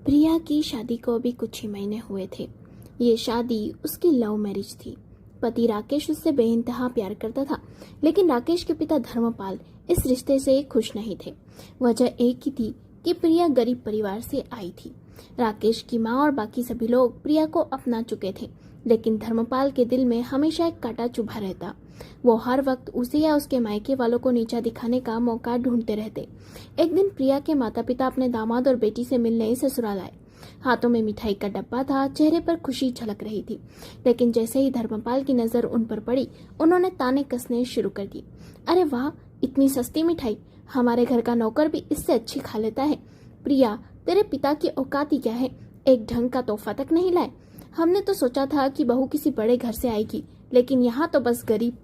प्रिया की शादी को अभी कुछ ही महीने हुए थे। ये शादी उसकी लव मैरिज थी। पति राकेश उससे बेइंतहा प्यार करता था, लेकिन राकेश के पिता धर्मपाल इस रिश्ते से खुश नहीं थे। वजह एक ही थी कि प्रिया गरीब परिवार से आई थी। राकेश की माँ और बाकी सभी लोग प्रिया को अपना चुके थे, लेकिन धर्मपाल के दिल में हमेशा एक कांटा चुभा रहता। वो हर वक्त उसे या उसके मायके वालों को नीचा दिखाने का मौका ढूंढते रहते। एक दिन प्रिया के माता पिता अपने दामाद और बेटी से मिलने ससुराल आए। हाथों में मिठाई का डब्बा था, चेहरे पर खुशी झलक रही थी। लेकिन जैसे ही धर्मपाल की नजर उन पर पड़ी, उन्होंने ताने कसने शुरू कर दी। अरे वाह, इतनी सस्ती मिठाई! हमारे घर का नौकर भी इससे अच्छी खा लेता है। प्रिया, तेरे पिता की औकात ही क्या है? एक ढंग का तोहफा तक नहीं लाए। हमने तो सोचा था कि बहू किसी बड़े घर से आएगी, लेकिन यहाँ तो बस गरीब।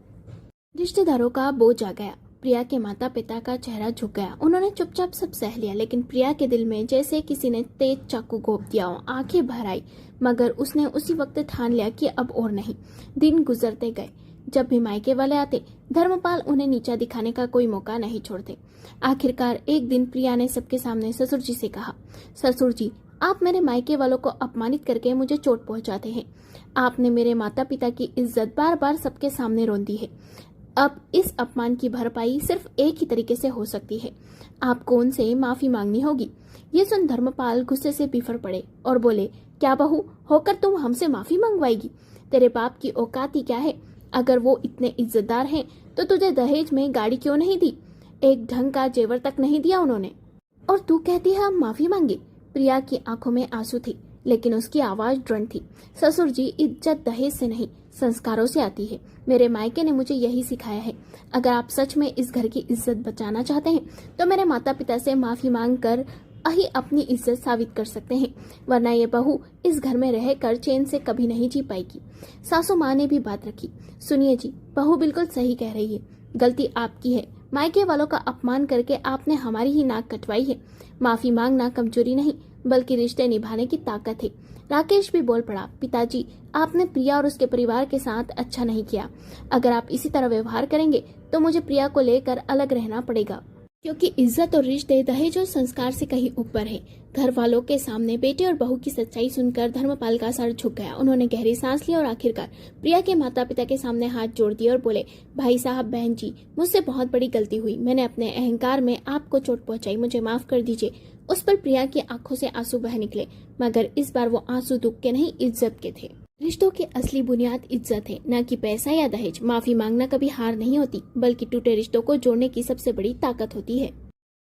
रिश्तेदारों का बोझ आ गया। प्रिया के माता पिता का चेहरा झुक गया। उन्होंने चुपचाप सब सह लिया, लेकिन प्रिया के दिल में जैसे किसी ने तेज चाकू घोंप दिया हो। आंखें भर आई, मगर उसने उसी वक्त ठान लिया कि अब और नहीं। दिन गुजरते गए। जब भी मायके वाले आते, धर्मपाल उन्हें नीचा दिखाने का कोई मौका नहीं छोड़ते। आखिरकार एक दिन प्रिया ने सबके सामने ससुर जी से कहा, ससुर जी, आप मेरे मायके वालों को अपमानित करके मुझे चोट पहुंचाते हैं। आपने मेरे माता पिता की इज्जत बार बार सबके सामने रौंदी है। अब इस अपमान की भरपाई सिर्फ एक ही तरीके से हो सकती है। आपको उनसे माफी मांगनी होगी। ये सुन धर्मपाल गुस्से से बिफर पड़े और बोले, क्या बहू होकर तुम हमसे माफी मंगवाएगी? तेरे बाप की औकात ही क्या है? अगर वो इतने इज्जतदार हैं, तो तुझे दहेज में गाड़ी क्यों नहीं दी? एक ढंग का जेवर तक नहीं दिया उन्होंने, और तू कहती है हम माफी मांगे? प्रिया की आंखों में आंसू थी, लेकिन उसकी आवाज दृढ़ थी। ससुर जी, इज्जत दहेज से नहीं, संस्कारों से आती है। मेरे मायके ने मुझे यही सिखाया है। अगर आप सच में इस घर की इज्जत बचाना चाहते हैं, तो मेरे माता पिता से माफी मांग कर ही अपनी इज्जत साबित कर सकते हैं, वरना ये बहू इस घर में रहकर चैन से कभी नहीं जी पाएगी। सासू माँ ने भी बात रखी। सुनिए जी, बहू बिल्कुल सही कह रही है। गलती आपकी है। मायके वालों का अपमान करके आपने हमारी ही नाक कटवाई है। माफी मांगना कमजोरी नहीं, बल्कि रिश्ते निभाने की ताकत है। राकेश भी बोल पड़ा, पिताजी, आपने प्रिया और उसके परिवार के साथ अच्छा नहीं किया। अगर आप इसी तरह व्यवहार करेंगे तो मुझे प्रिया को लेकर अलग रहना पड़ेगा, क्योंकि इज्जत और रिश्ते दहेज और संस्कार से कहीं ऊपर है। घर वालों के सामने बेटे और बहू की सच्चाई सुनकर धर्मपाल का सर झुक गया। उन्होंने गहरी सांस ली और आखिरकार प्रिया के माता पिता के सामने हाथ जोड़ दिए और बोले, भाई साहब, बहन जी, मुझसे बहुत बड़ी गलती हुई। मैंने अपने अहंकार में आपको चोट पहुंचाई, मुझे माफ कर दीजिए। उस पर प्रिया की आंखों से आंसू बह निकले, मगर इस बार वो आंसू दुख के नहीं, इज्जत के थे। रिश्तों की असली बुनियाद इज्जत है, न कि पैसा या दहेज। माफी मांगना कभी हार नहीं होती, बल्कि टूटे रिश्तों को जोड़ने की सबसे बड़ी ताकत होती है।